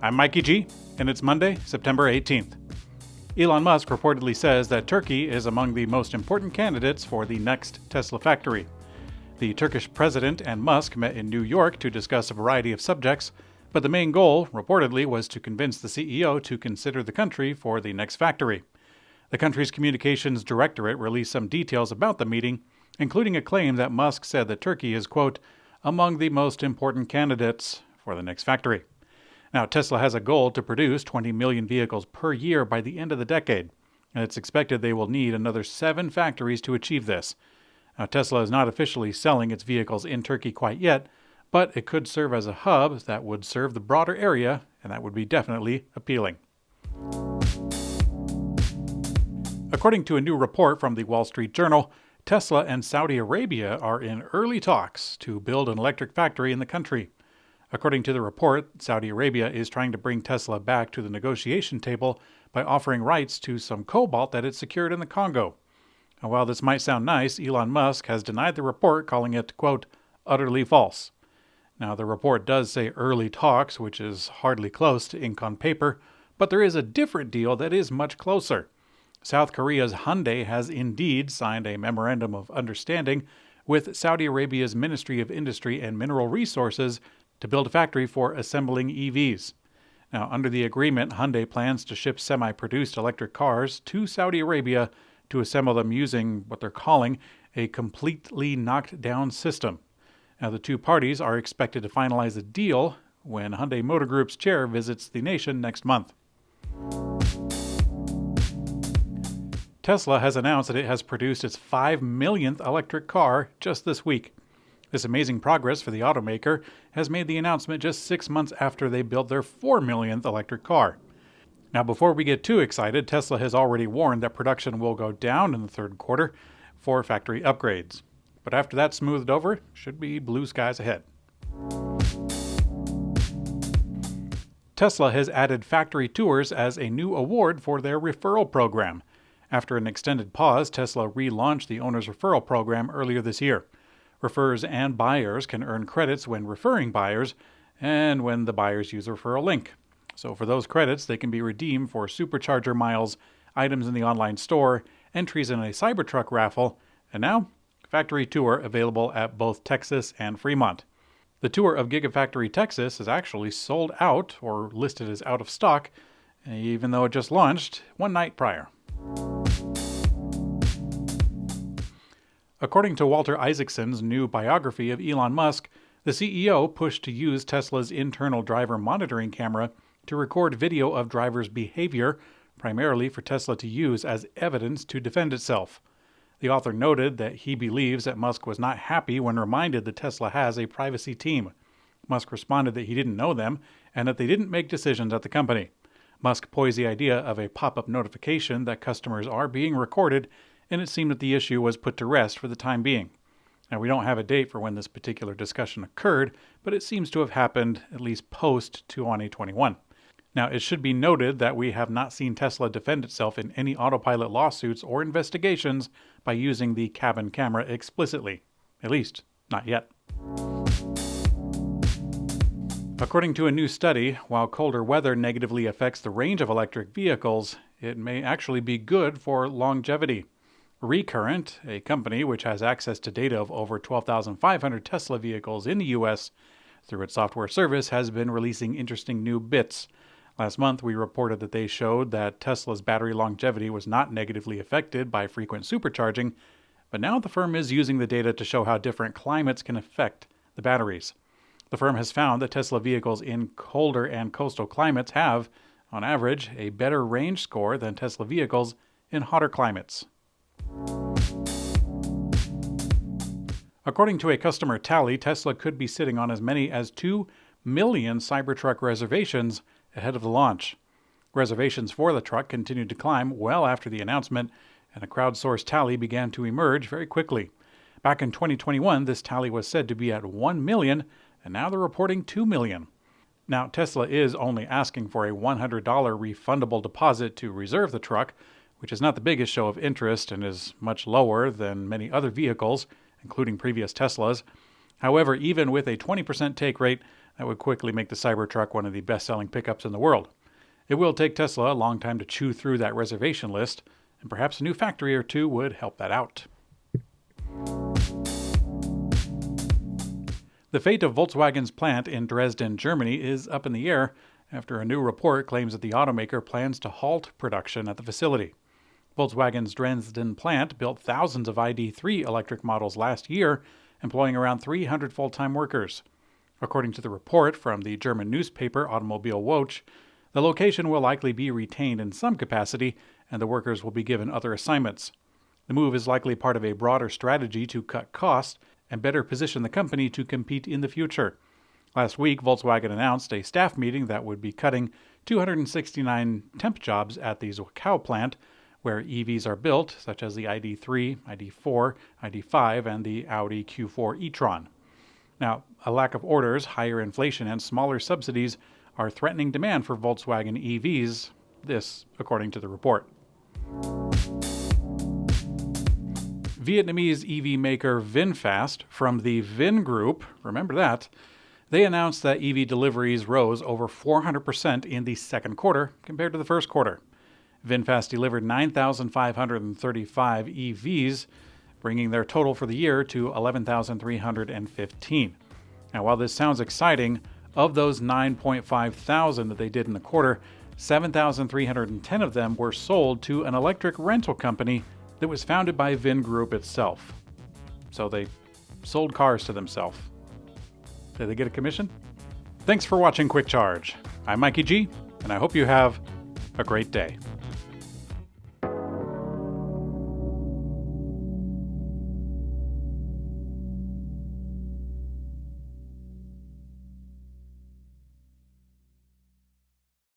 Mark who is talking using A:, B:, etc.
A: I'm Mikey G, and it's Monday, September 18th. Elon Musk reportedly says that Turkey is among the most important candidates for the next Tesla factory. The Turkish president and Musk met in New York to discuss a variety of subjects, but the main goal, reportedly, was to convince the CEO to consider the country for the next factory. The country's communications directorate released some details about the meeting, including a claim that Musk said that Turkey is, quote, among the most important candidates for the next factory. Now, Tesla has a goal to produce 20 million vehicles per year by the end of the decade, and it's expected they will need another 7 factories to achieve this. Now, Tesla is not officially selling its vehicles in Turkey quite yet, but it could serve as a hub that would serve the broader area, and that would be definitely appealing. According to a new report from the Wall Street Journal, Tesla and Saudi Arabia are in early talks to build an electric factory in the country. According to the report, Saudi Arabia is trying to bring Tesla back to the negotiation table by offering rights to some cobalt that it secured in the Congo. And while this might sound nice, Elon Musk has denied the report, calling it, quote, utterly false. Now, the report does say early talks, which is hardly close to ink on paper, but there is a different deal that is much closer. South Korea's Hyundai has indeed signed a memorandum of understanding with Saudi Arabia's Ministry of Industry and Mineral Resources to build a factory for assembling EVs. Now, under the agreement, Hyundai plans to ship semi-produced electric cars to Saudi Arabia to assemble them using what they're calling a completely knocked-down system. Now, the two parties are expected to finalize a deal when Hyundai Motor Group's chair visits the nation next month. Tesla has announced that it has produced its 5 millionth electric car just this week. This amazing progress for the automaker has made the announcement just 6 months after they built their 4 millionth electric car. Now, before we get too excited, Tesla has already warned that production will go down in the third quarter for factory upgrades. But after that's smoothed over, should be blue skies ahead. Tesla has added factory tours as a new award for their referral program. After an extended pause, Tesla relaunched the owner's referral program earlier this year. Referrers and buyers can earn credits when referring buyers and when the buyers use a referral link. So for those credits, they can be redeemed for supercharger miles, items in the online store, entries in a Cybertruck raffle, and now, factory tour available at both Texas and Fremont. The tour of Gigafactory Texas is actually sold out or listed as out of stock, even though it just launched one night prior. According to Walter Isaacson's new biography of Elon Musk, the CEO pushed to use Tesla's internal driver monitoring camera to record video of drivers' behavior, primarily for Tesla to use as evidence to defend itself. The author noted that he believes that Musk was not happy when reminded that Tesla has a privacy team. Musk responded that he didn't know them and that they didn't make decisions at the company. Musk posed the idea of a pop-up notification that customers are being recorded, and it seemed that the issue was put to rest for the time being. Now, we don't have a date for when this particular discussion occurred, but it seems to have happened at least post-2021. Now, it should be noted that we have not seen Tesla defend itself in any autopilot lawsuits or investigations by using the cabin camera explicitly. At least, not yet. According to a new study, while colder weather negatively affects the range of electric vehicles, it may actually be good for longevity. Recurrent, a company which has access to data of over 12,500 Tesla vehicles in the U.S., through its software service, has been releasing interesting new bits. Last month, we reported that they showed that Tesla's battery longevity was not negatively affected by frequent supercharging, but now the firm is using the data to show how different climates can affect the batteries. The firm has found that Tesla vehicles in colder and coastal climates have, on average, a better range score than Tesla vehicles in hotter climates. According to a customer tally, Tesla could be sitting on as many as 2 million Cybertruck reservations ahead of the launch. Reservations for the truck continued to climb well after the announcement, and a crowdsourced tally began to emerge very quickly. Back in 2021, this tally was said to be at 1 million, and now they're reporting 2 million. Now, Tesla is only asking for a $100 refundable deposit to reserve the truck, which is not the biggest show of interest and is much lower than many other vehicles, including previous Teslas. However, even with a 20% take rate, that would quickly make the Cybertruck one of the best-selling pickups in the world. It will take Tesla a long time to chew through that reservation list, and perhaps a new factory or two would help that out. The fate of Volkswagen's plant in Dresden, Germany is up in the air after a new report claims that the automaker plans to halt production at the facility. Volkswagen's Dresden plant built thousands of ID.3 electric models last year, employing around 300 full-time workers. According to the report from the German newspaper Automobile Watch, the location will likely be retained in some capacity, and the workers will be given other assignments. The move is likely part of a broader strategy to cut costs and better position the company to compete in the future. Last week, Volkswagen announced a staff meeting that would be cutting 269 temp jobs at the Zwickau plant, where EVs are built, such as the ID.3, ID.4, ID.5, and the Audi Q4 e-tron. Now, a lack of orders, higher inflation, and smaller subsidies are threatening demand for Volkswagen EVs, this according to the report. Vietnamese EV maker VinFast from the Vin Group, remember that, they announced that EV deliveries rose over 400% in the second quarter compared to the first quarter. VinFast delivered 9,535 EVs, bringing their total for the year to 11,315. Now, while this sounds exciting, of those 9.5 thousand that they did in the quarter, 7,310 of them were sold to an electric rental company that was founded by Vin Group itself. So they sold cars to themselves. Did they get a commission? Thanks for watching Quick Charge. I'm Mikey G, and I hope you have a great day.